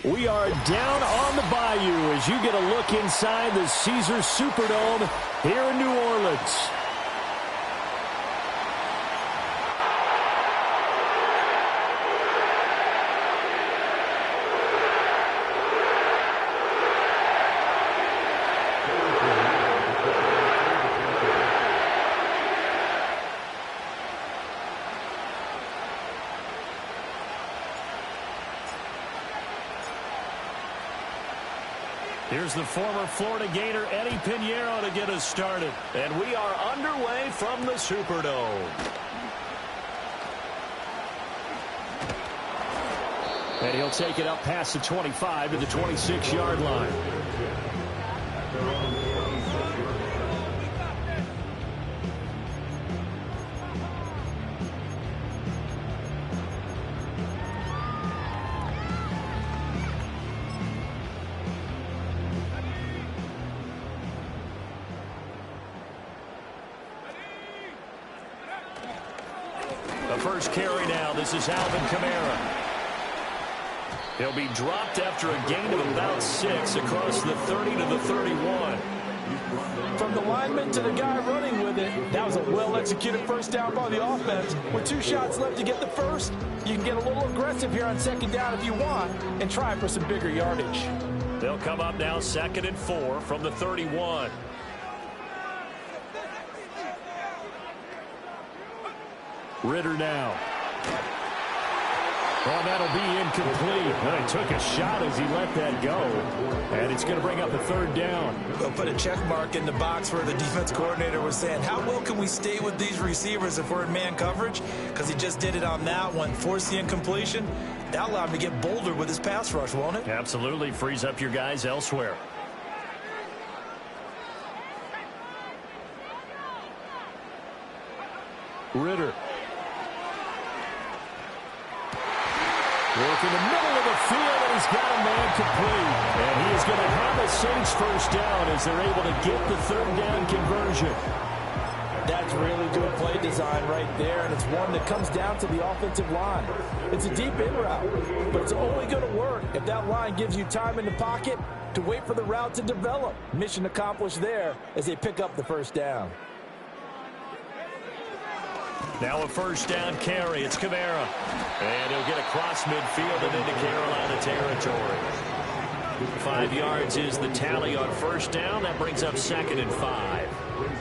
We are down on the bayou as you get a look inside the Caesars Superdome here in New Orleans. Here's the former Florida Gator Eddie Pinheiro to get us started. And we are underway from the Superdome. And he'll take it up past the 25 to the 26-yard line. The first carry now. This is Alvin Kamara. He'll be dropped after a gain of about 6 across the 30 to the 31. From the lineman to the guy running with it, that was a well-executed first down by the offense. With 2 shots left to get the first, you can get a little aggressive here on second down if you want and try for some bigger yardage. They'll come up now 2nd and 4 from the 31. Ritter now. Oh, that'll be incomplete. Well, he took a shot as he let that go. And it's going to bring up a 3rd down. We'll put a check mark in the box where the defense coordinator was saying, how well can we stay with these receivers if we're in man coverage? Because he just did it on that one, forced the incompletion. That'll allow him to get bolder with his pass rush, won't it? Absolutely. Frees up your guys elsewhere. Ritter. Work in the middle of the field, and he's got a man complete. And he is going to have a Saints first down as they're able to get the 3rd down conversion. That's really good play design right there, and it's one that comes down to the offensive line. It's a deep in route, but it's only going to work if that line gives you time in the pocket to wait for the route to develop. Mission accomplished there as they pick up the first down. Now a first down carry. It's Kamara. And he'll get across midfield and into Carolina territory. 5 yards is the tally on first down. That brings up 2nd and 5.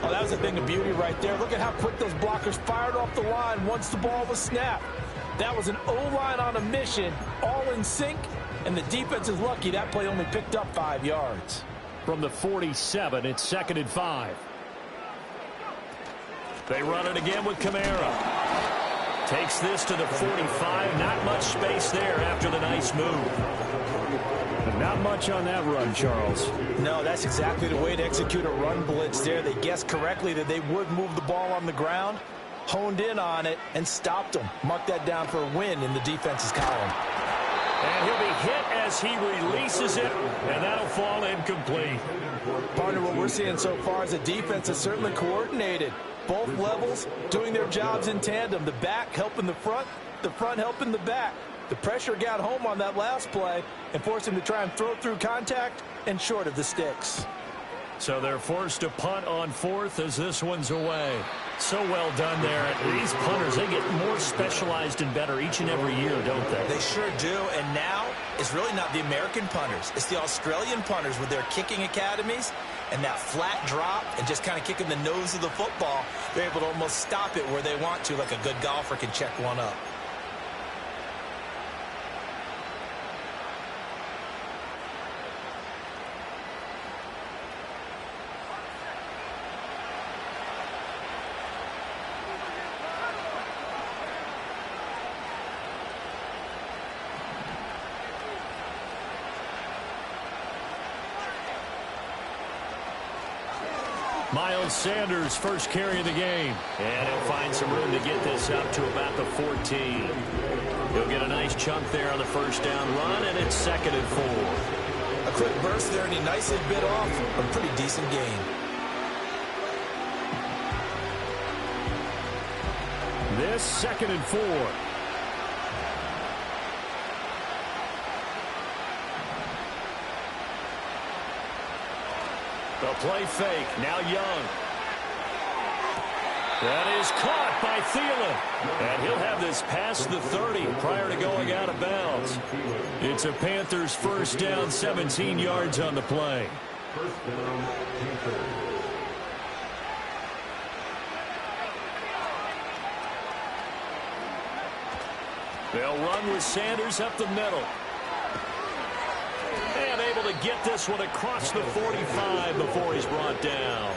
Oh, that was a thing of beauty right there. Look at how quick those blockers fired off the line once the ball was snapped. That was an O-line on a mission, all in sync, and the defense is lucky that play only picked up 5 yards. From the 47, it's 2nd and 5. They run it again with Kamara. Takes this to the 45. Not much space there after the nice move. But not much on that run, Charles. No, that's exactly the way to execute a run blitz there. They guessed correctly that they would move the ball on the ground, honed in on it, and stopped them. Mark that down for a win in the defense's column. And he'll be hit as he releases it, and that'll fall incomplete. Partner, what we're seeing so far is the defense is certainly coordinated. Both levels doing their jobs in tandem. The back helping the front helping the back. The pressure got home on that last play and forced him to try and throw through contact and short of the sticks. So they're forced to punt on 4th as this one's away. So well done there. These punters, they get more specialized and better each and every year, don't they? They sure do. And now it's really not the American punters. It's the Australian punters with their kicking academies and that flat drop and just kind of kicking the nose of the football. They're able to almost stop it where they want to, like a good golfer can check one up. Miles Sanders, first carry of the game. And he'll find some room to get this up to about the 14. He'll get a nice chunk there on the first down run, and it's 2nd and 4. A quick burst there, and he nicely bit off a pretty decent gain. This 2nd and 4. The play fake. Now Young. That is caught by Thielen. And he'll have this past the 30 prior to going out of bounds. It's a Panthers first down, 17 yards on the play. First down, Panthers. They'll run with Sanders up the middle. And able to get this one across the 45 before he's brought down.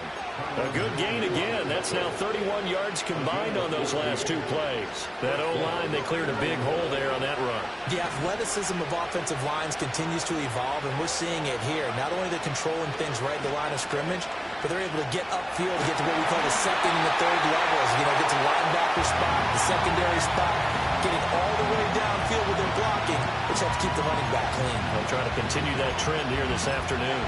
A good gain again. That's now 31 yards combined on those last two plays. That O-line, they cleared a big hole there on that run. The athleticism of offensive lines continues to evolve, and we're seeing it here. Not only they're controlling things right at the line of scrimmage, but they're able to get upfield to get to what we call the second and the third levels. You know, get to the linebacker spot, the secondary spot, getting all the way downfield with their blocking, which helps keep the running back clean. They'll try to continue that trend here this afternoon.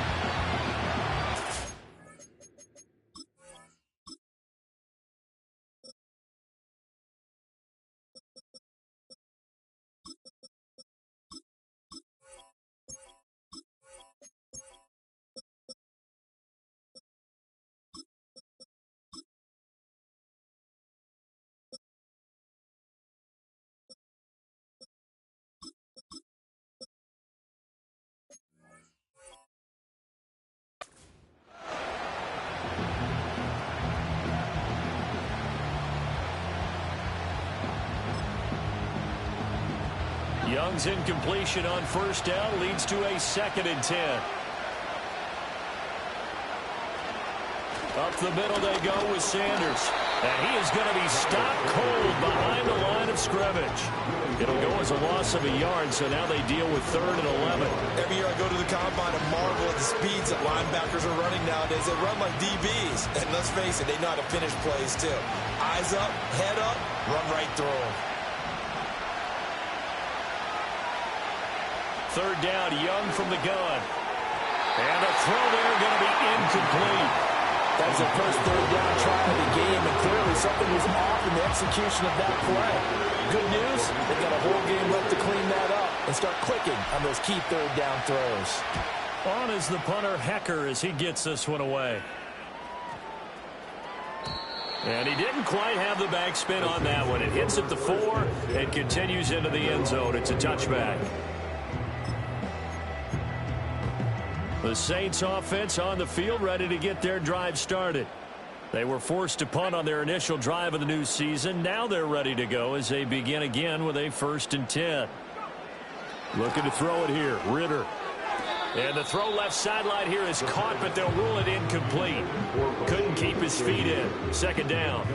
Young's incompletion on first down leads to a 2nd and 10. Up the middle they go with Sanders. And he is going to be stopped cold behind the line of scrimmage. It'll go as a loss of a yard, so now they deal with 3rd and 11. Every year I go to the combine and marvel at the speeds that linebackers are running nowadays. They run like DBs. And let's face it, they know how to finish plays too. Eyes up, head up, run right through them. 3rd down, Young from the gun. And a throw there going to be incomplete. That was their first 3rd down try of the game, and clearly something was off in the execution of that play. Good news, they've got a whole game left to clean that up and start clicking on those key 3rd down throws. On is the punter, Hecker, as he gets this one away. And he didn't quite have the backspin on that one. It hits at the 4 and continues into the end zone. It's a touchback. The Saints offense on the field, ready to get their drive started. They were forced to punt on their initial drive of the new season. Now they're ready to go as they begin again with a 1st and 10. Looking to throw it here, Ritter. And the throw left sideline here is caught, but they'll rule it incomplete. Couldn't keep his feet in. 2nd down.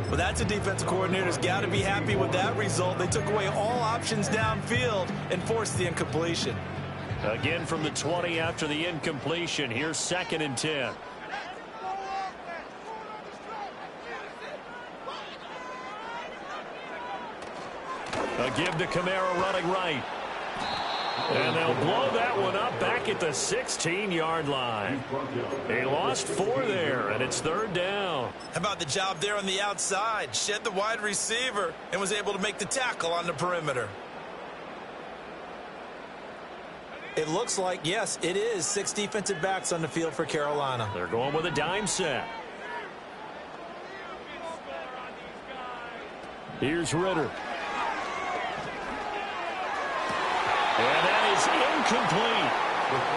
Well, that's a defensive coordinator's got to be happy with that result. They took away all options downfield and forced the incompletion. Again from the 20 after the incompletion. Here's 2nd and 10. A give to Kamara running right. And they'll blow that one up back at the 16-yard line. They lost 4 there, and it's 3rd down. How about the job there on the outside? Shed the wide receiver and was able to make the tackle on the perimeter. It looks like, yes, it is 6 defensive backs on the field for Carolina. They're going with a dime set. Here's Ritter. And that is incomplete.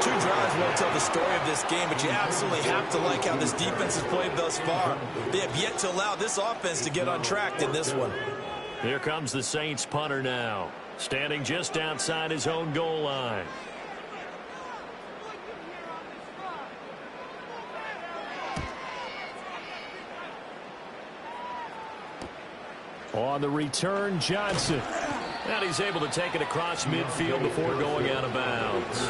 2 drives won't tell the story of this game, but you absolutely have to like how this defense has played thus far. They have yet to allow this offense to get untracked in this one. Here comes the Saints punter now, standing just outside his own goal line. On the return, Johnson. And he's able to take it across midfield before going out of bounds.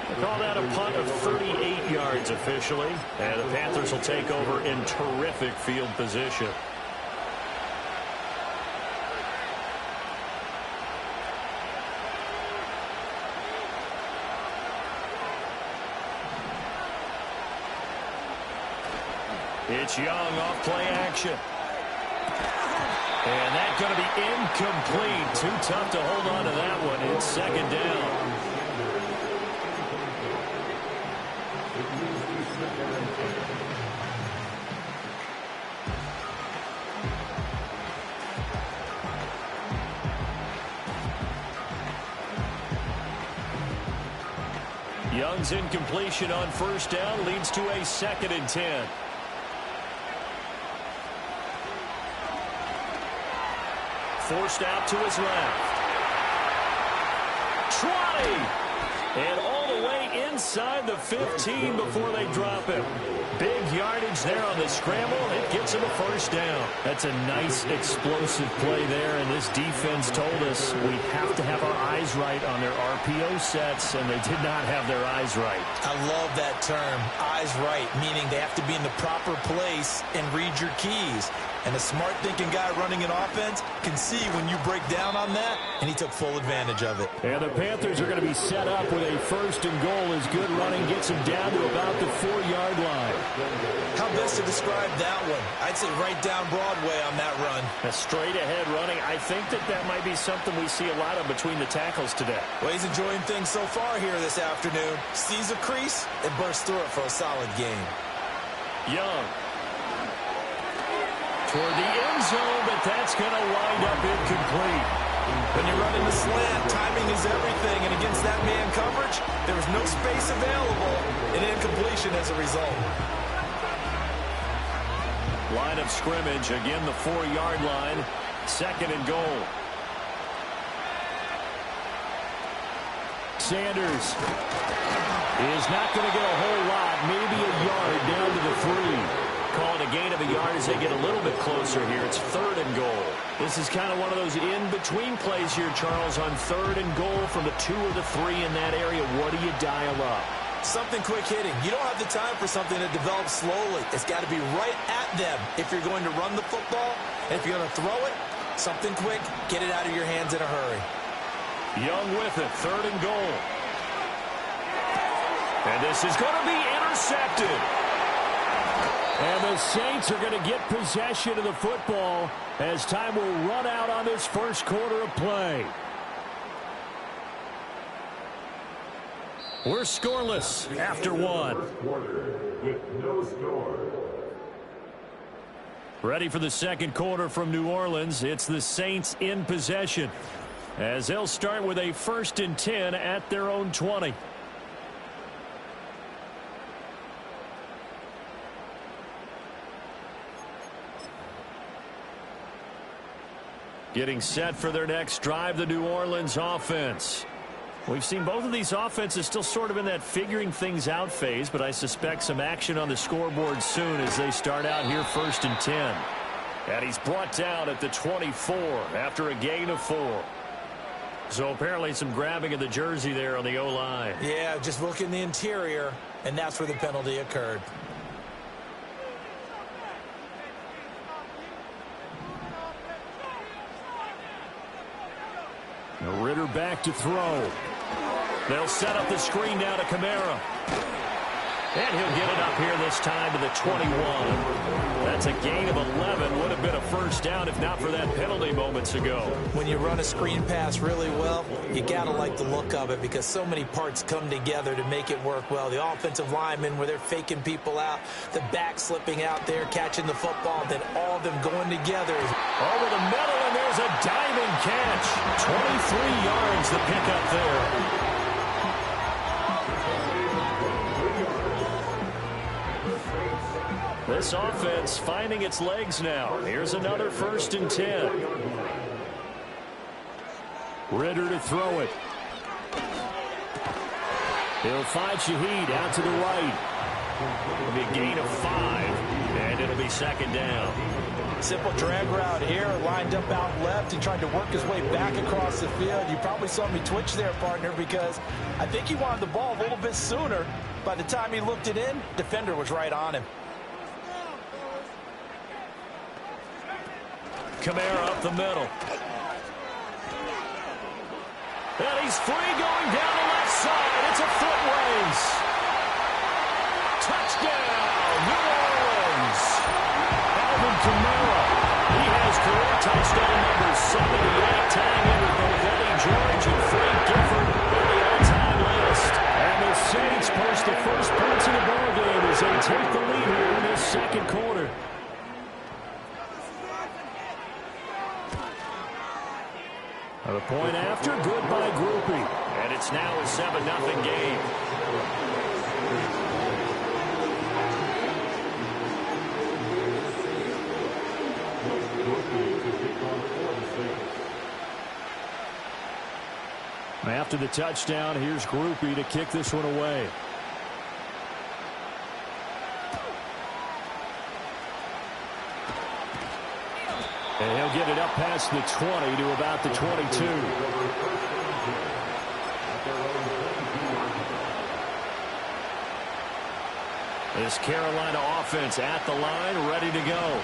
They call that a punt of 38 yards officially. And the Panthers will take over in terrific field position. It's Young off play action. And that's going to be incomplete. Too tough to hold on to that one. It's 2nd down. Young's incompletion on first down leads to a 2nd and 10. Forced out to his left. 20! And all the way inside the 15 before they drop him. Big yardage there on the scramble. It gets him a first down. That's a nice explosive play there, and this defense told us we have to have our eyes right on their RPO sets, and they did not have their eyes right. I love that term, eyes right, meaning they have to be in the proper place and read your keys. And a smart thinking guy running an offense can see when you break down on that, and he took full advantage of it. And the Panthers are going to be set up with a 1st and goal as good running gets them down to about the 4-yard line. How best to describe that one? I'd say right down Broadway on that run. A straight ahead running. I think that might be something we see a lot of between the tackles today. Well, he's enjoying things so far here this afternoon. Sees a crease and bursts through it for a solid game. Young. Toward the end zone, but that's going to wind up incomplete. When you're running the slant, timing is everything, and against that man coverage, there was no space available, and incompletion as a result. Line of scrimmage, again the 4-yard line, 2nd and goal. Sanders is not going to get a whole lot, maybe a yard down to the 3. Call it a gain of a yard as they get a little bit closer here. It's 3rd and goal. This is kind of one of those in-between plays here, Charles, on 3rd and goal from the 2 or the 3 in that area. What do you dial up? Something quick hitting. You don't have the time for something that develops slowly. It's got to be right at them if you're going to run the football. And if you're going to throw it, something quick, get it out of your hands in a hurry. Young with it, 3rd and goal. And this is going to be intercepted. And the Saints are going to get possession of the football as time will run out on this 1st quarter of play. We're scoreless after 1. With no score. Ready for the 2nd quarter from New Orleans. It's the Saints in possession as they'll start with a 1st and 10 at their own 20. Getting set for their next drive, the New Orleans offense. We've seen both of these offenses still sort of in that figuring things out phase, but I suspect some action on the scoreboard soon as they start out here 1st and 10. And he's brought down at the 24 after a gain of 4. So apparently some grabbing of the jersey there on the O-line. Yeah, just look in the interior, and that's where the penalty occurred. Ritter back to throw. They'll set up the screen now to Kamara. And he'll get it up here this time to the 21. That's a gain of 11. Would have been a first down if not for that penalty moments ago. When you run a screen pass really well, you got to like the look of it because so many parts come together to make it work well. The offensive linemen where they're faking people out, the back slipping out there, catching the football, then all of them going together. Over the middle, and there's a diving catch. 23 yards the pickup there. This offense finding its legs now. Here's another 1st and 10. Ritter to throw it. He'll find Shaheed out to the right. It'll be a gain of 5, and it'll be 2nd down. Simple drag route here, lined up out left. He tried to work his way back across the field. You probably saw me twitch there, partner, because I think he wanted the ball a little bit sooner. By the time he looked it in, defender was right on him. Kamara up the middle. And he's free going down the left side. It's a foot race. Touchdown, New Orleans. Alvin Kamara. He has career touchdown number 78, tying in with both Eddie George and Frank Gifford on the all-time list. And the Saints post the first points in the ballgame as they take the lead here in this 2nd quarter. The point after, good by Groupie. And it's now a 7-0 game. After the touchdown, here's Groupie to kick this one away. And he'll get it up past the 20 to about the 22. This Carolina offense at the line, ready to go.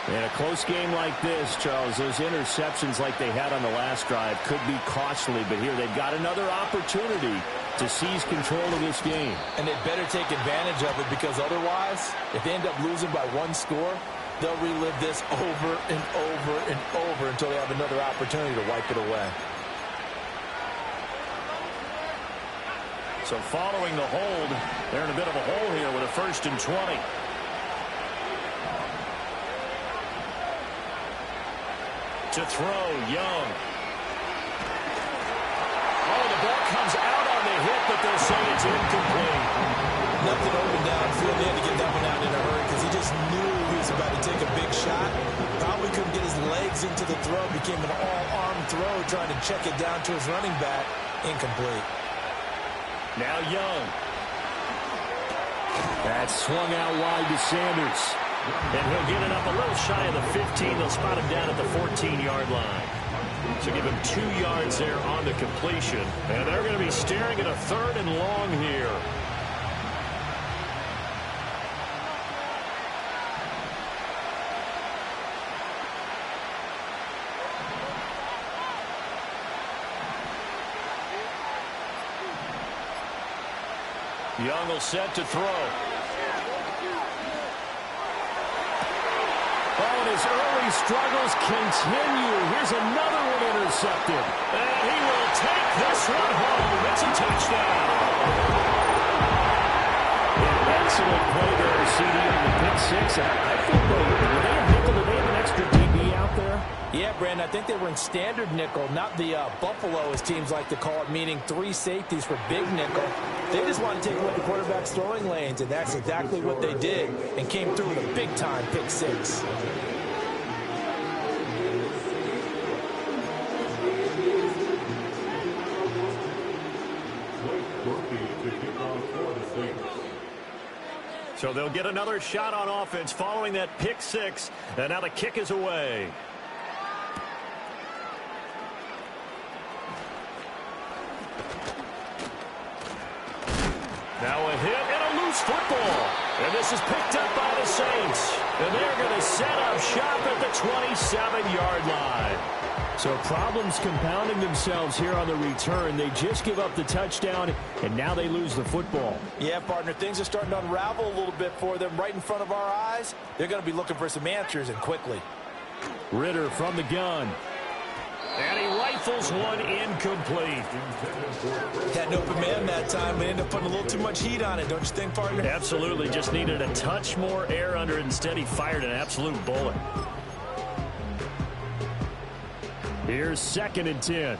In a close game like this, Charles, those interceptions like they had on the last drive could be costly, but here they've got another opportunity to seize control of this game. And they better take advantage of it, because otherwise, if they end up losing by one score, they'll relive this over and over and over until they have another opportunity to wipe it away. So following the hold, they're in a bit of a hole here with a 1st and 20. To throw, Young. Oh, the ball comes out on the hit, but they'll say it's incomplete. Nothing open downfield. They had to get that one out in a hurry because he just knew he was about to take a big shot. Probably couldn't get his legs into the throw. Became an all-arm throw, trying to check it down to his running back. Incomplete. Now Young. That's swung out wide to Sanders. And he'll get it up a little shy of the 15. They'll spot him down at the 14-yard line. So give him 2 yards there on the completion. And they're going to be staring at a 3rd and long here. Young will set to throw. Oh, and his early struggles continue. Here's another one intercepted. And he will take this one home. It's a touchdown. Excellent play there, CD, on the pick 6. I think were they a nickel? Did they have an extra DB out there? Yeah, Brandon, I think they were in standard nickel, not the Buffalo, as teams like to call it, meaning 3 safeties for big nickel. They just want to take away the quarterback's throwing lanes, and that's exactly what they did, and came through with a big-time pick 6. So they'll get another shot on offense following that pick 6, and now the kick is away. Now a hit and a loose football. And this is picked up by the Saints. And they're going to set up shop at the 27-yard line. So problems compounding themselves here on the return. They just give up the touchdown, and now they lose the football. Yeah, partner, things are starting to unravel a little bit for them right in front of our eyes. They're going to be looking for some answers, and quickly. Ritter from the gun. And he rifles one incomplete. Had an open man that time, but ended up putting a little too much heat on it, don't you think, partner? Absolutely. Just needed a touch more air under it. Instead, he fired an absolute bullet. Here's 2nd and 10.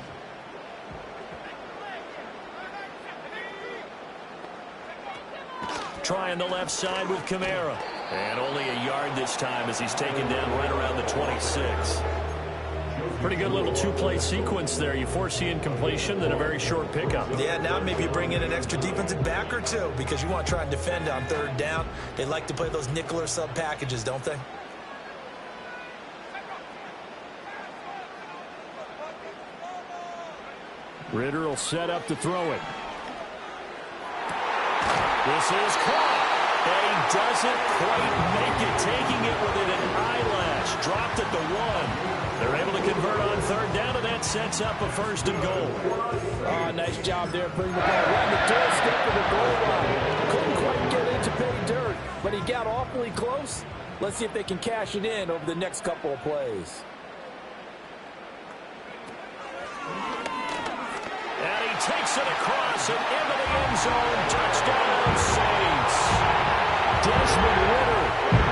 Trying the left side with Kamara. And only a yard this time as he's taken down right around the 26. Pretty good little 2-play sequence there. You foresee incompletion, then a very short pickup. Yeah, now maybe you bring in an extra defensive back or two because you want to try and defend on 3rd down. They like to play those nickel or sub packages, don't they? Ritter will set up to throw it. This is caught. And he doesn't quite make it, taking it within an eyelash. Dropped at the 1. They're able to convert on 3rd down, and that sets up a 1st and goal. Oh, nice job there, bringing the ball right the doorstep of the goal line. Couldn't quite get into pay dirt, but he got awfully close. Let's see if they can cash it in over the next couple of plays. And he takes it across and into the end zone. Touchdown, Saints. Desmond Ritter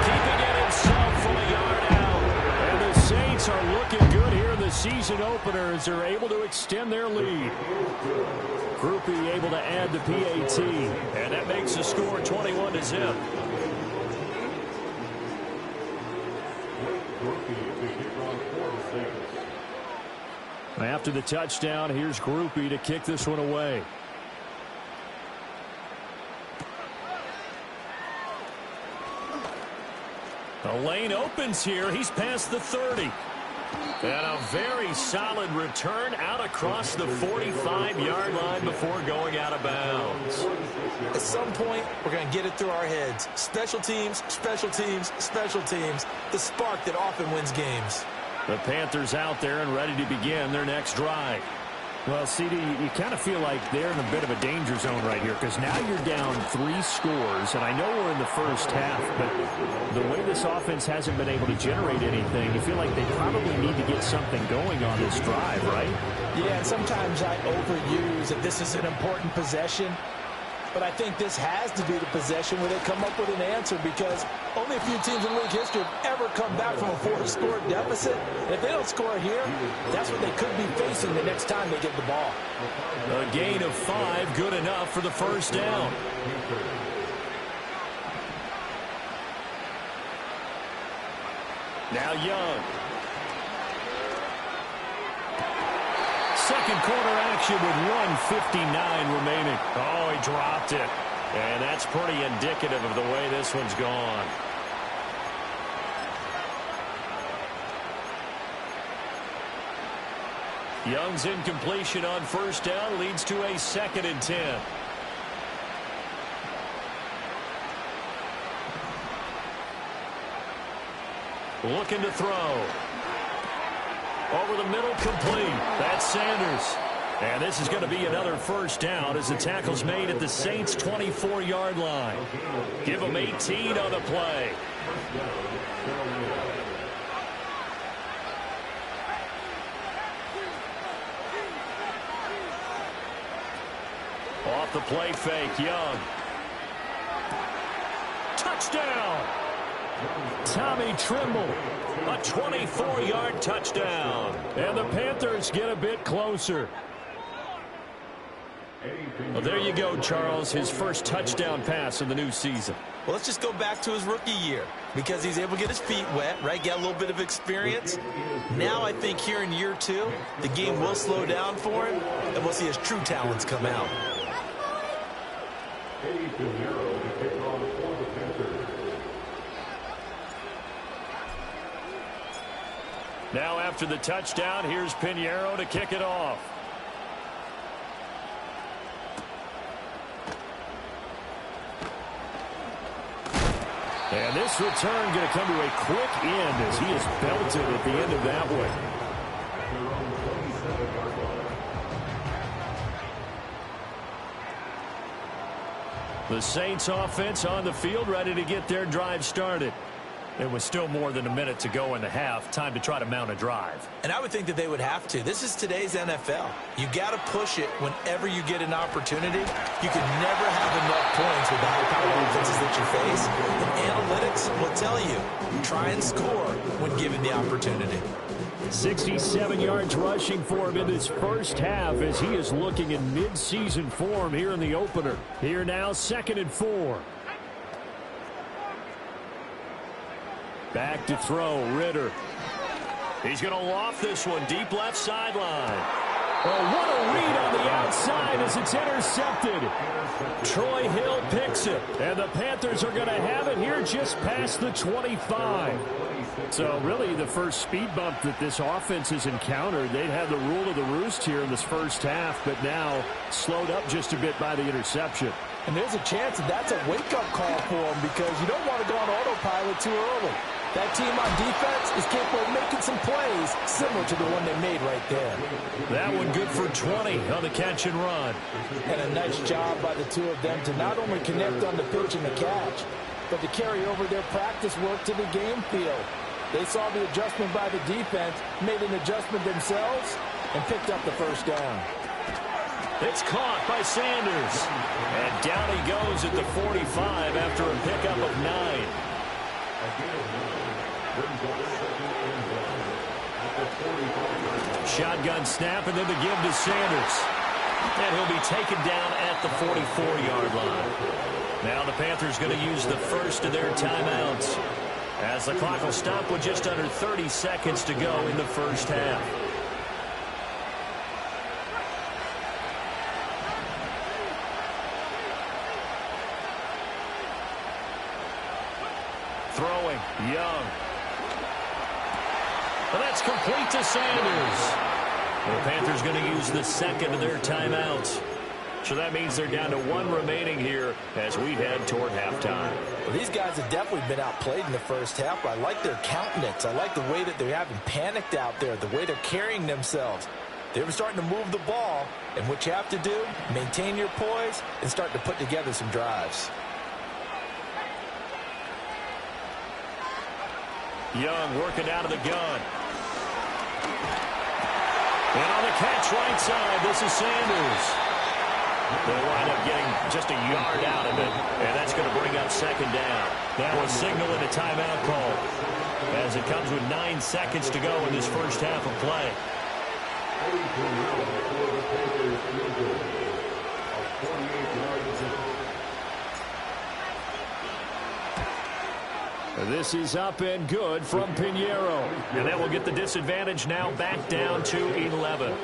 keeping it himself from a yard out. And the Saints are looking good here in the season openers are able to extend their lead. Groupie able to add the PAT, and that makes the score 21-0. After the touchdown, here's Groupie to kick this one away. The lane opens here. He's past the 30. And a very solid return out across the 45-yard line before going out of bounds. At some point, we're going to get it through our heads. Special teams, special teams, special teams. The spark that often wins games. The Panthers out there and ready to begin their next drive. Well, CD, you kind of feel like they're in a bit of a danger zone right here because now you're down 3 scores, and I know we're in the first half, but the way this offense hasn't been able to generate anything, you feel like they probably need to get something going on this drive, right? Yeah, and sometimes I overuse that this is an important possession, but I think this has to be the possession where they come up with an answer because only a few teams in league history have ever come back from a 4-score deficit. And if they don't score here, that's what they could be facing the next time they get the ball. A gain of 5, good enough for the first down. Now Young. Second quarter action with 1:59 remaining. Oh, he dropped it. And that's pretty indicative of the way this one's gone. Young's incompletion on first down leads to a 2nd and 10. Looking to throw. Over the middle, complete. That's Sanders. And this is going to be another first down as the tackle's made at the Saints' 24-yard line. Give them 18 on the play. Off the play fake, Young. Touchdown! Tommy Trimble, a 24-yard touchdown. And the Panthers get a bit closer. Well, there you go, Charles, his first touchdown pass of the new season. Well, let's just go back to his rookie year because he's able to get his feet wet, right? Get a little bit of experience. Now I think here in year 2, the game will slow down for him, and we'll see his true talents come out. Now after the touchdown, here's Pinheiro to kick it off. And this return going to come to a quick end as he is belted at the end of that one. The Saints offense on the field ready to get their drive started. There was still more than a minute to go in the half. Time to try to mount a drive. And I would think that they would have to. This is today's NFL. You got to push it whenever you get an opportunity. You can never have enough points with the high-powered offenses that you face. And analytics will tell you, try and score when given the opportunity. 67 yards rushing for him in this first half as he is looking in mid-season form here in the opener. Here now, 2nd and 4. Back to throw, Ritter. He's going to loft this one deep left sideline. Oh, what a read on the outside as it's intercepted. Troy Hill picks it, and the Panthers are going to have it here just past the 25. So really the first speed bump that this offense has encountered. They'd had the rule of the roost here in this first half, but now slowed up just a bit by the interception. And there's a chance that that's a wake-up call for them because you don't want to go on autopilot too early. That team on defense is capable of making some plays similar to the one they made right there. That one good for 20 on the catch and run. And a nice job by the two of them to not only connect on the pitch and the catch, but to carry over their practice work to the game field. They saw the adjustment by the defense, made an adjustment themselves, and picked up the first down. It's caught by Sanders. And down he goes at the 45 after a pickup of 9. Shotgun snap, and then the give to Sanders. And he'll be taken down at the 44-yard line. Now the Panthers going to use the first of their timeouts, as the clock will stop with just under 30 seconds to go in the first half. Throwing, Young. And that's complete to Sanders. The Panthers going to use the second of their timeouts. So that means they're down to one remaining here as we head toward halftime. Well, these guys have definitely been outplayed in the first half, but I like their countenance. I like the way that they haven't panicked out there, the way they're carrying themselves. They're starting to move the ball, and what you have to do, maintain your poise and start to put together some drives. Young working out of the gun. And on the catch right side, this is Sanders. They'll wind up getting just a yard out of it, and that's going to bring up second down. That was signaling a timeout call, as it comes with 9 seconds to go in this first half of play. This is up and good from Pinheiro. And that will get the disadvantage now back down to 11.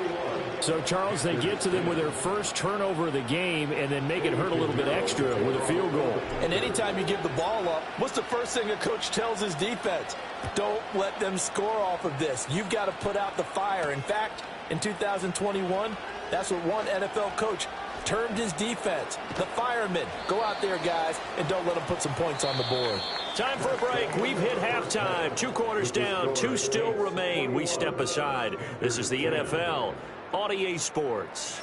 So, Charles, they get to them with their first turnover of the game and then make it hurt a little bit extra with a field goal. And anytime you give the ball up, what's the first thing a coach tells his defense? Don't let them score off of this. You've got to put out the fire. In fact, in 2021, that's what one NFL coach termed his defense, the firemen. Go out there, guys, and don't let them put some points on the board. Time for a break. We've hit halftime. 2 quarters down, 2 still remain. We step aside. This is the NFL on EA Sports.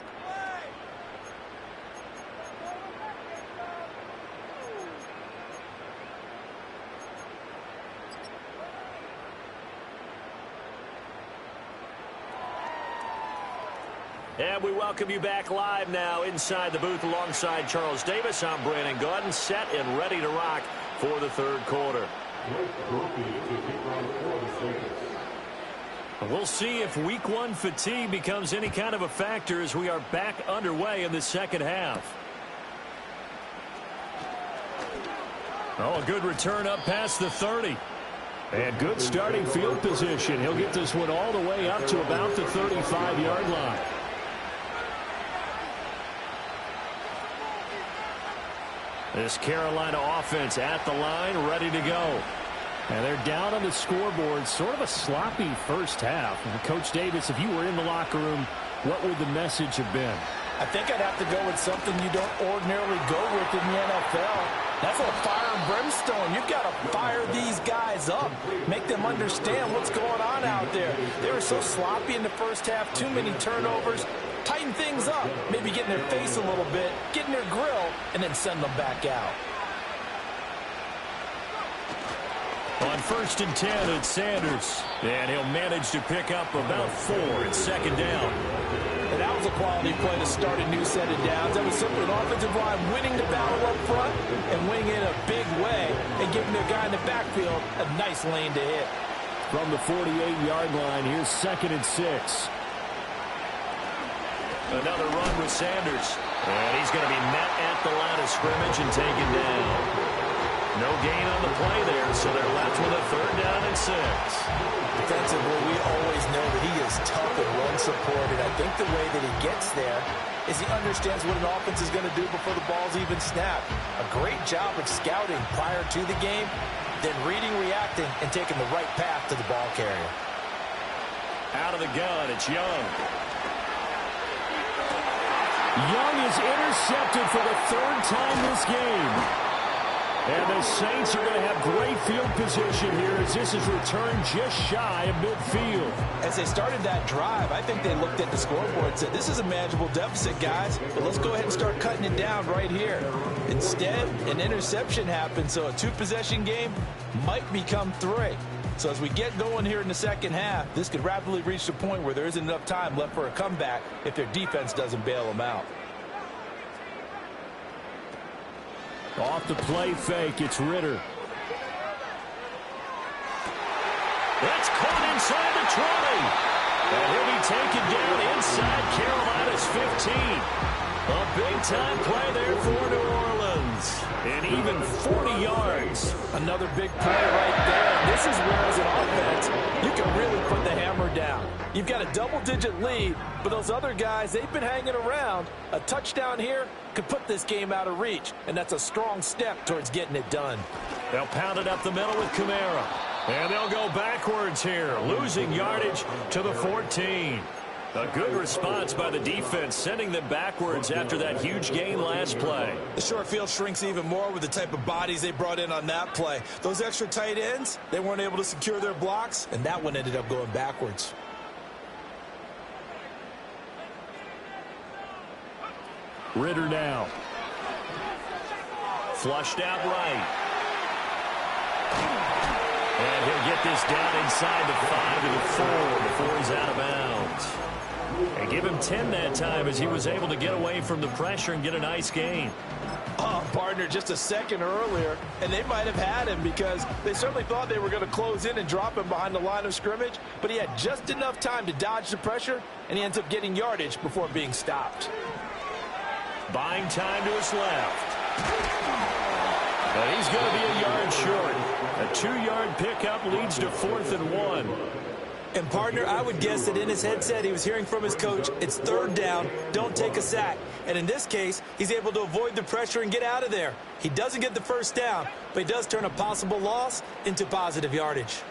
And we welcome you back live now inside the booth alongside Charles Davis. I'm Brandon Gordon, set and ready to rock for the third quarter. We'll see if week 1 fatigue becomes any kind of a factor as we are back underway in the second half. Oh, a good return up past the 30. And good starting field position. He'll get this one all the way up to about the 35-yard line. This Carolina offense at the line, ready to go. And they're down on the scoreboard. Sort of a sloppy first half. And Coach Davis, if you were in the locker room, what would the message have been? I think I'd have to go with something you don't ordinarily go with in the NFL. That's a fire and brimstone. You've got to fire these guys up. Make them understand what's going on out there. They were so sloppy in the first half. Too many turnovers. Tighten things up. Maybe get in their face a little bit. Get in their grill. And then send them back out. On 1st and 10, it's Sanders. And he'll manage to pick up about 4 at second down. And that was a quality play to start a new set of downs. That was simply an offensive line winning the battle up front and winning in a big way and giving their guy in the backfield a nice lane to hit. From the 48-yard line, here's 2nd and 6. Another run with Sanders. And he's going to be met at the line of scrimmage and taken down. No gain on the play there, so they're left with a 3rd down and 6. Defensively, we always know that he is tough and run support, and I think the way that he gets there is he understands what an offense is going to do before the ball's even snapped. A great job of scouting prior to the game, then reading, reacting, and taking the right path to the ball carrier. Out of the gun, it's Young. Young is intercepted for the 3rd time this game. And the Saints are going to have great field position here as this is returned just shy of midfield. As they started that drive, I think they looked at the scoreboard and said, this is a manageable deficit, guys, but let's go ahead and start cutting it down right here. Instead, an interception happened, so a 2-possession game might become 3. So as we get going here in the second half, this could rapidly reach the point where there isn't enough time left for a comeback if their defense doesn't bail them out. Off the play fake, it's Ritter. That's caught inside the 20. And he'll be taken down inside Carolina's 15. A big-time play there for New Orleans. And even 40 yards. Another big play right there. This is where, as an offense, you can really put the hammer down. You've got a double-digit lead, but those other guys, they've been hanging around. A touchdown here could put this game out of reach, and that's a strong step towards getting it done. They'll pound it up the middle with Kamara. And they'll go backwards here, losing yardage to the 14. A good response by the defense, sending them backwards after that huge gain last play. The short field shrinks even more with the type of bodies they brought in on that play. Those extra tight ends, they weren't able to secure their blocks, and that one ended up going backwards. Ritter now. Flushed out right. And he'll get this down inside the 5 to the 4 before he's out of bounds. And give him 10 that time as he was able to get away from the pressure and get a nice gain. Oh, partner, just a second earlier, and they might have had him because they certainly thought they were going to close in and drop him behind the line of scrimmage, but he had just enough time to dodge the pressure, and he ends up getting yardage before being stopped. Buying time to his left. And he's going to be a yard short. A 2-yard pickup leads to 4th and 1. And, partner, I would guess that in his headset he was hearing from his coach, it's 3rd down, don't take a sack. And in this case, he's able to avoid the pressure and get out of there. He doesn't get the first down, but he does turn a possible loss into positive yardage.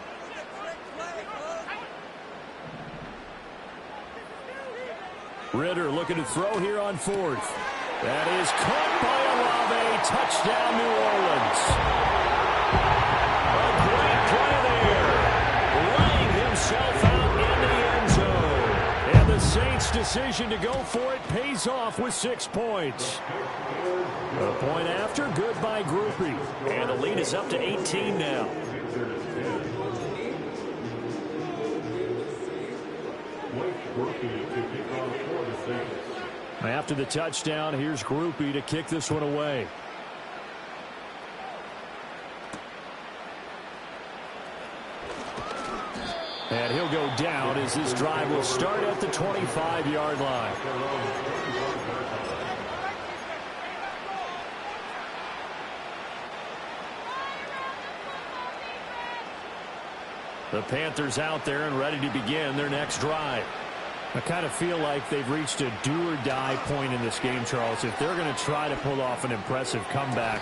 Ritter looking to throw here on 4th. That is caught by Olave. Touchdown, New Orleans. A great play there. Laying himself out in the end zone. And the Saints' decision to go for it pays off with 6 points. A point after, good by Groupie. And the lead is up to 18 now. After the touchdown, here's Groupie to kick this one away. And he'll go down as this drive will start at the 25-yard line. The Panthers out there and ready to begin their next drive. I kind of feel like they've reached a do-or-die point in this game, Charles. If they're going to try to pull off an impressive comeback,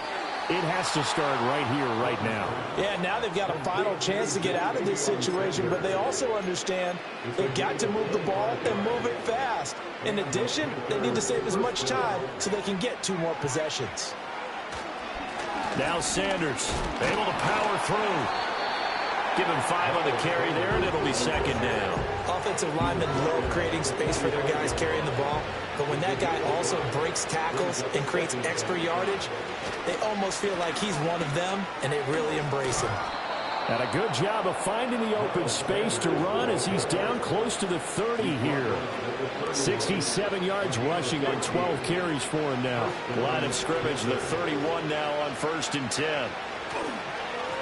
it has to start right here, right now. Yeah, now they've got a final chance to get out of this situation, but they also understand they've got to move the ball and move it fast. In addition, they need to save as much time so they can get 2 more possessions. Now Sanders able to power through. Give him 5 on the carry there, and it'll be 2nd down. Offensive linemen love creating space for their guys carrying the ball, but when that guy also breaks tackles and creates extra yardage, they almost feel like he's one of them, and they really embrace him. And a good job of finding the open space to run as he's down close to the 30 here. 67 yards rushing on 12 carries for him now. Line of scrimmage, the 31 now on 1st and 10.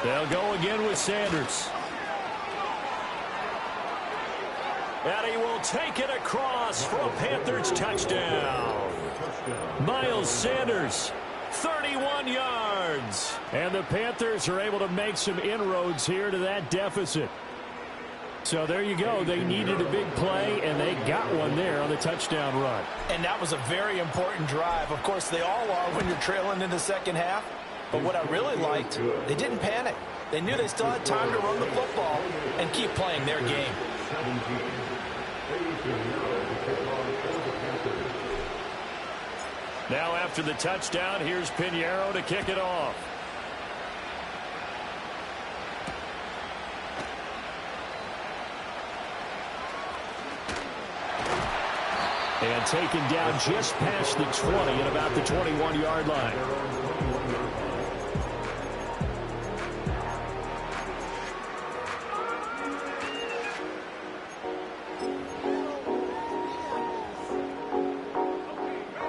They'll go again with Sanders. And he will take it across for a Panthers touchdown. Miles Sanders, 31 yards. And the Panthers are able to make some inroads here to that deficit. So there you go. They needed a big play, and they got one there on the touchdown run. And that was a very important drive. Of course, they all are when you're trailing in the second half. But what I really liked, they didn't panic. They knew they still had time to run the football and keep playing their game. Now after the touchdown, here's Pinheiro to kick it off. And taken down just past the 20 at about the 21-yard line.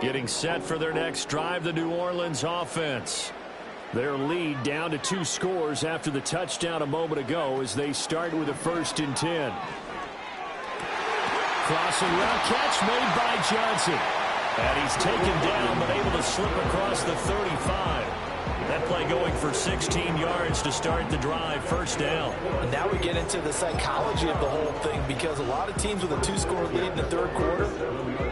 Getting set for their next drive, the New Orleans offense. Their lead down to 2 scores after the touchdown a moment ago as they start with a 1st and 10. Crossing route catch made by Johnson. And he's taken down but able to slip across the 35. That play going for 16 yards to start the drive, 1st down. And now we get into the psychology of the whole thing, because a lot of teams with a 2-score lead in the 3rd quarter,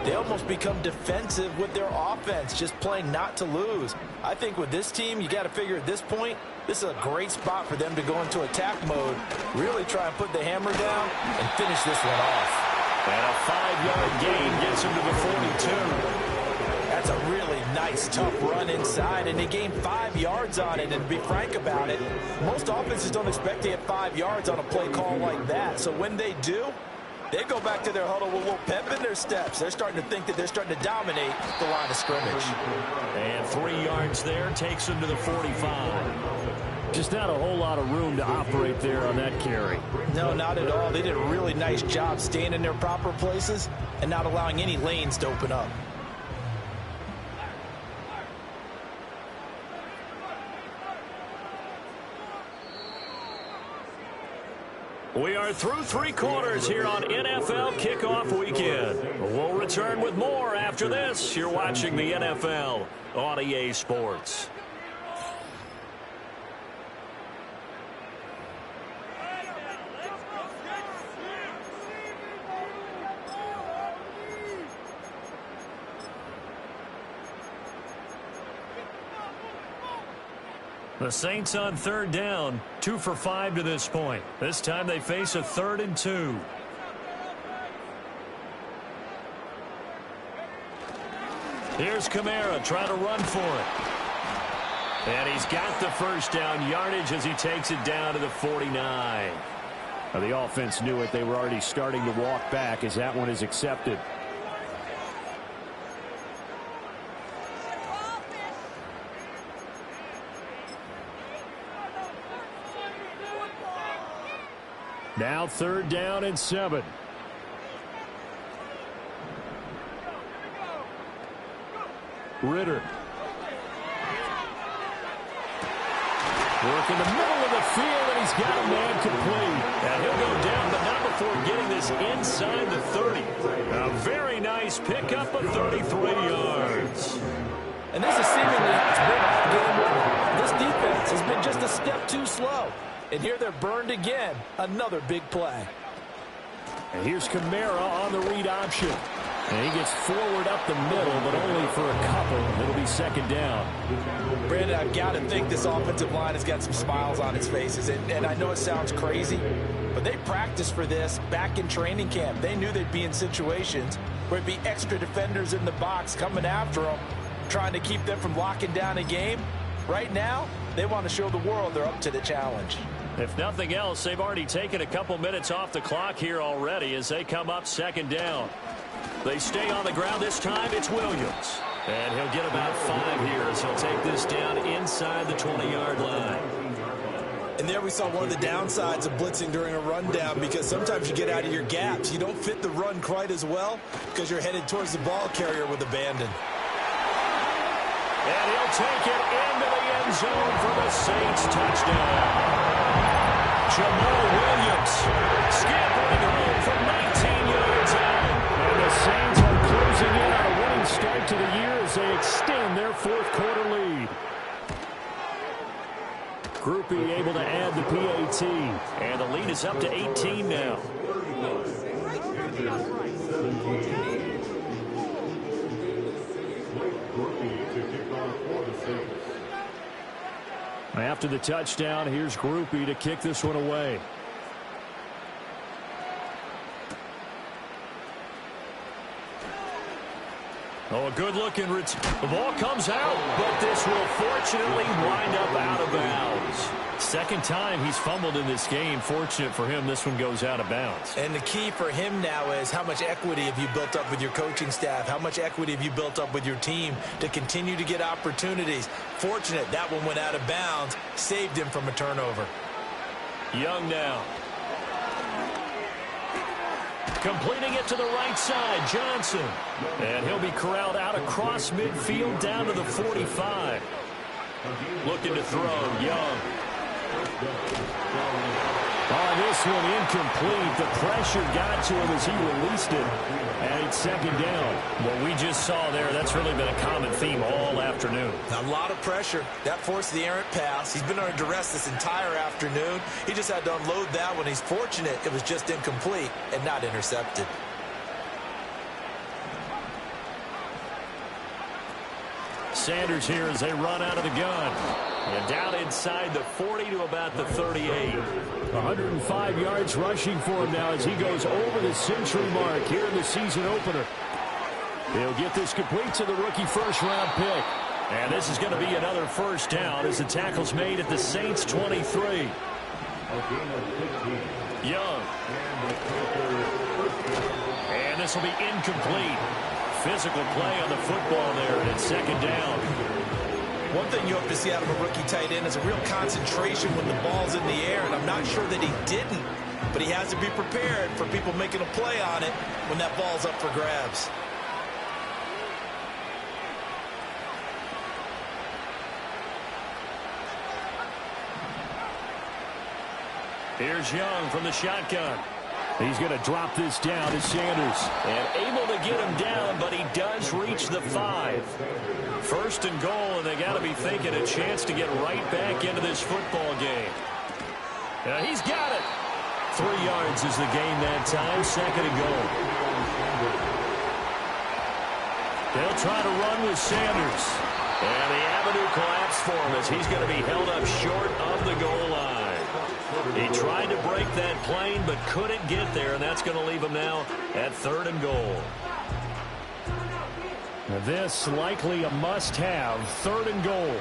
they almost become defensive with their offense, just playing not to lose. I think with this team, you got to figure at this point, this is a great spot for them to go into attack mode, really try and put the hammer down and finish this one off. And a 5-yard gain gets him to the 42. That's a really nice, tough run inside, and they gained 5 yards on it. And to be frank about it, most offenses don't expect to get 5 yards on a play call like that. So when they do, they go back to their huddle with a little pep in their steps. They're starting to think that they're starting to dominate the line of scrimmage. And 3 yards there takes them to the 45. Just not a whole lot of room to operate there on that carry. No, not at all. They did a really nice job staying in their proper places and not allowing any lanes to open up. We are through 3 quarters here on NFL Kickoff Weekend. We'll return with more after this. You're watching the NFL on EA Sports. The Saints on 3rd down, 2 for 5 to this point. This time they face a 3rd and 2. Here's Kamara trying to run for it. And he's got the 1st down yardage as he takes it down to the 49. Now, the offense knew it. They were already starting to walk back as that one is accepted. Now 3rd down and 7. Ritter. Work in the middle of the field, and he's got a man complete. And he'll go down, but not before getting this inside the 30. A very nice pickup of 33 yards. And this is seemingly it's been all game. This defense has been just a step too slow. And here they're burned again. Another big play. And here's Kamara on the read option. And he gets forward up the middle, but only for a couple. It'll be 2nd down. Brandon, I've got to think this offensive line has got some smiles on its faces. And I know it sounds crazy, but they practiced for this back in training camp. They knew they'd be in situations where it'd be extra defenders in the box coming after them, trying to keep them from locking down a game. Right now, they want to show the world they're up to the challenge. If nothing else, they've already taken a couple minutes off the clock here already as they come up 2nd down. They stay on the ground this time. It's Williams. And he'll get about 5 here as he'll take this down inside the 20-yard line. And there we saw one of the downsides of blitzing during a rundown, because sometimes you get out of your gaps. You don't fit the run quite as well because you're headed towards the ball carrier with abandon. And he'll take it into the end zone for the Saints touchdown. Jamal Williams scampering home from 19 yards out. And the Saints are closing in on a winning start to the year as they extend their 4th quarter lead. Groupie able to add the PAT. And the lead is up to 18 now. After the touchdown, here's Groupie to kick this one away. Oh, a good-looking return. The ball comes out, but this will fortunately wind up out of bounds. 2nd time he's fumbled in this game. Fortunate for him, this one goes out of bounds. And the key for him now is how much equity have you built up with your coaching staff? How much equity have you built up with your team to continue to get opportunities? Fortunate that one went out of bounds, saved him from a turnover. Young now. Completing it to the right side, Johnson. And he'll be corralled out across midfield down to the 45. Looking to throw, Young. On this one, incomplete. The pressure got to him as he released it. And it's second down. What we just saw there, that's really been a common theme all afternoon. A lot of pressure. That forced the errant pass. He's been under duress this entire afternoon. He just had to unload that one. He's fortunate it was just incomplete and not intercepted. Sanders here as they run out of the gun. And down inside the 40 to about the 38. 105 yards rushing for him now as he goes over the century mark here in the season opener. He'll get this complete to the rookie first-round pick. And this is going to be another first down as the tackle's made at the Saints 23. Young. And this will be incomplete. Physical play on the football there, and it's second down. One thing you hope to see out of a rookie tight end is a real concentration when the ball's in the air, and I'm not sure that he didn't, but he has to be prepared for people making a play on it when that ball's up for grabs. Here's Young from the shotgun. He's going to drop this down to Sanders. And able to get him down, but he does reach the 5. First and goal, and they got to be thinking a chance to get right back into this football game. He's got it. 3 yards is the gain that time. Second and goal. They'll try to run with Sanders. And the avenue collapsed for him as he's going to be held up short of the goal line. He tried to break that plane but couldn't get there, and that's going to leave him now at 3rd and goal. This likely a must-have, 3rd and goal.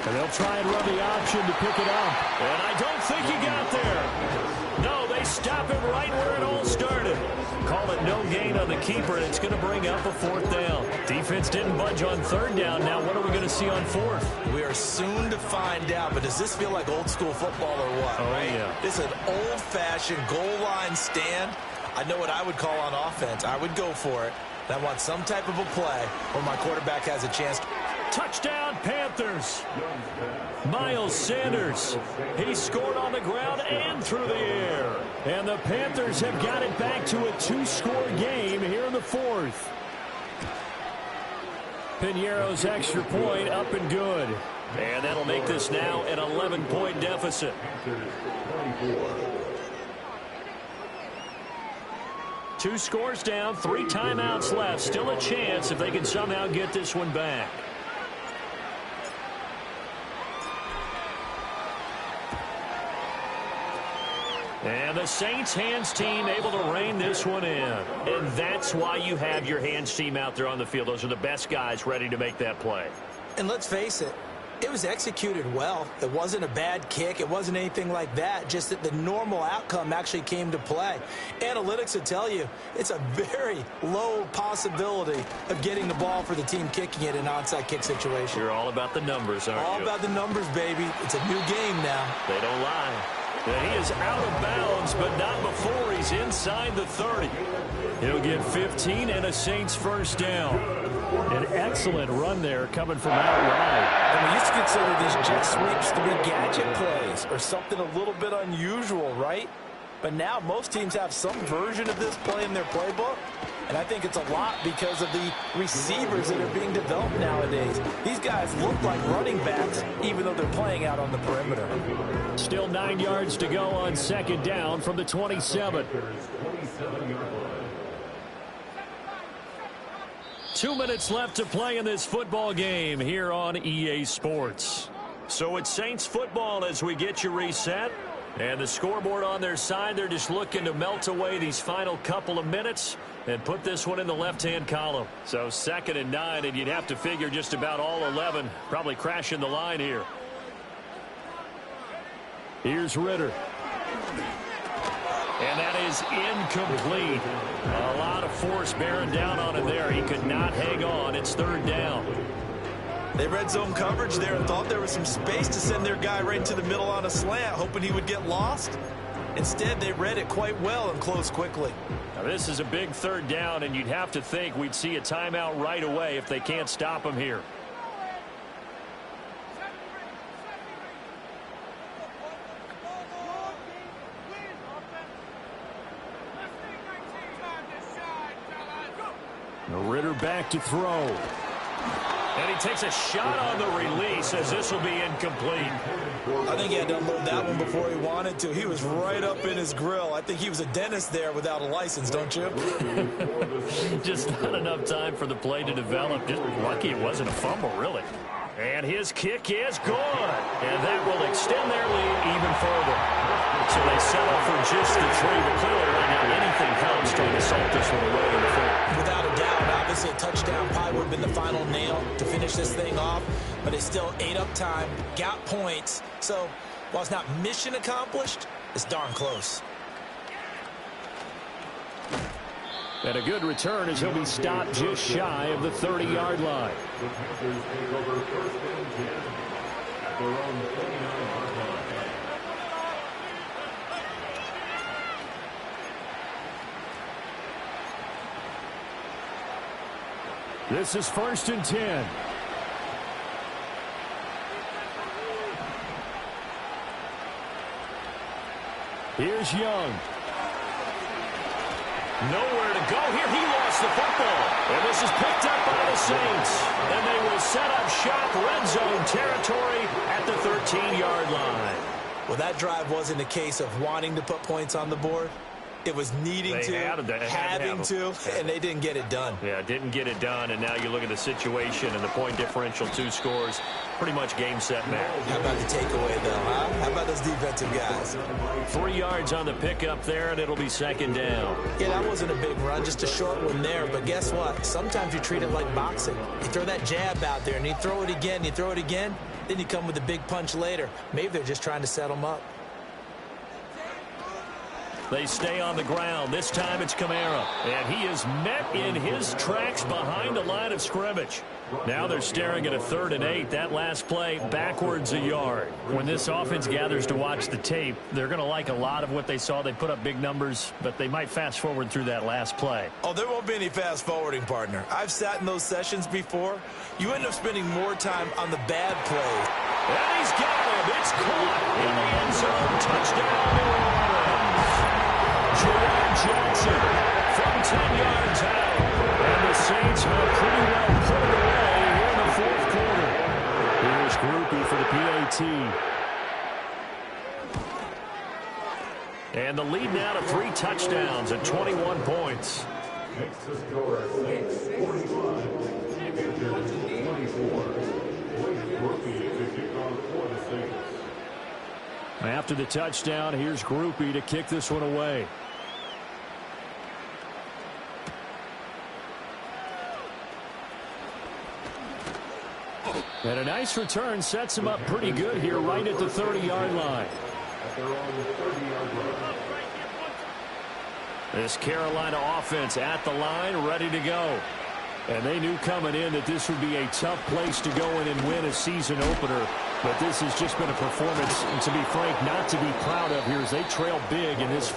And they'll try and run the option to pick it up. And I don't think he got there. No, they stop him right where it all started. Call it no gain on the keeper, and it's going to bring up a 4th down. Defense didn't budge on 3rd down. Now what are we going to see on 4th? We are soon to find out, but does this feel like old school football or what? Oh, right? yeah. This is an old-fashioned goal line stand. I know what I would call on offense. I would go for it. And I want some type of a play where my quarterback has a chance. Touchdown, Panthers. Miles Sanders. He scored on the ground and through the air. And the Panthers have got it back to a 2-score game here in the 4th. Piñeiro's extra point up and good. And that'll make this now an 11-point deficit. Two scores down, 3 timeouts left. Still a chance if they can somehow get this one back. And the Saints hands team able to rein this one in. And that's why you have your hands team out there on the field. Those are the best guys ready to make that play. And let's face it, it was executed well. It wasn't a bad kick. It wasn't anything like that. Just that the normal outcome actually came to play. Analytics will tell you it's a very low possibility of getting the ball for the team kicking it in an onside kick situation. You're all about the numbers, aren't you? All about the numbers, baby. It's a new game now. They don't lie. And he is out of bounds, but not before he's inside the 30. He'll get 15 and a Saints first down. An excellent run there coming from out wide. And we used to consider these jet sweeps to be gadget plays or something a little bit unusual, right? But now most teams have some version of this play in their playbook. And I think it's a lot because of the receivers that are being developed nowadays. These guys look like running backs, even though they're playing out on the perimeter. Still 9 yards to go on second down from the 27. 2 minutes left to play in this football game here on EA Sports. So it's Saints football as we get you reset. And the scoreboard on their side, they're just looking to melt away these final couple of minutes and put this one in the left-hand column. So 2nd and 9, and you'd have to figure just about all 11 probably crashing the line here. Here's Ritter. And that is incomplete. A lot of force bearing down on him there. He could not hang on. It's 3rd down. They read zone coverage there and thought there was some space to send their guy right into the middle on a slant, hoping he would get lost. Instead, they read it quite well and closed quickly. Now, this is a big third down, and you'd have to think we'd see a timeout right away if they can't stop them here. Ritter back to throw. And he takes a shot on the release as this will be incomplete. I think he had to unload that one before he wanted to. He was right up in his grill. I think he was a dentist there without a license, don't you? Just not enough time for the play to develop. Just lucky it wasn't a fumble, really. And his kick is good. And that will extend their lead even further. So they settle for just the 3, but clearly right now anything helps trying to salt this one away in the fourth. Without a doubt, obviously a touchdown probably would have been the final nail to finish this thing off, but it still ate up time, got points. So while it's not mission accomplished, it's darn close. And a good return as he'll be stopped just shy of the 30-yard line. The Panthers take over first and 10 at their own 29-yard line. This is 1st and 10. Here's Young. Nowhere to go here. He lost the football. And this is picked up by the Saints. And they will set up shop red zone territory at the 13-yard line. Well, that drive wasn't a case of wanting to put points on the board. It was needing having to, and they didn't get it done. Yeah, didn't get it done, and now you look at the situation and the point differential, 2 scores, pretty much game, set, match. How about the takeaway, though, huh? How about those defensive guys? 3 yards on the pickup there, and it'll be 2nd down. Yeah, that wasn't a big run, just a short one there, but guess what? Sometimes you treat it like boxing. You throw that jab out there, and you throw it again, then you come with a big punch later. Maybe they're just trying to set them up. They stay on the ground. This time it's Kamara. And he is met in his tracks behind the line of scrimmage. Now they're staring at a 3rd and 8. That last play backwards a yard. When this offense gathers to watch the tape, they're going to like a lot of what they saw. They put up big numbers, but they might fast forward through that last play. Oh, there won't be any fast forwarding, partner. I've sat in those sessions before. You end up spending more time on the bad plays. And he's got him. It's caught in the end zone. Touchdown, New Orleans. Jerome Jackson from 10 yards out. And the Saints have pretty well put it away here in the 4th quarter. Here's Groupie for the PAT. And the lead now to 3 touchdowns at 21 points. Makes the score 6-45. Panthers 24. Rookie to kick off for the Saints. After the touchdown, here's Groupie to kick this one away. And a nice return sets him up pretty good here right at the 30-yard line. At their own 30-yard line. This Carolina offense at the line, ready to go. And they knew coming in that this would be a tough place to go in and win a season opener. But this has just been a performance, and to be frank, not to be proud of here as they trail big in this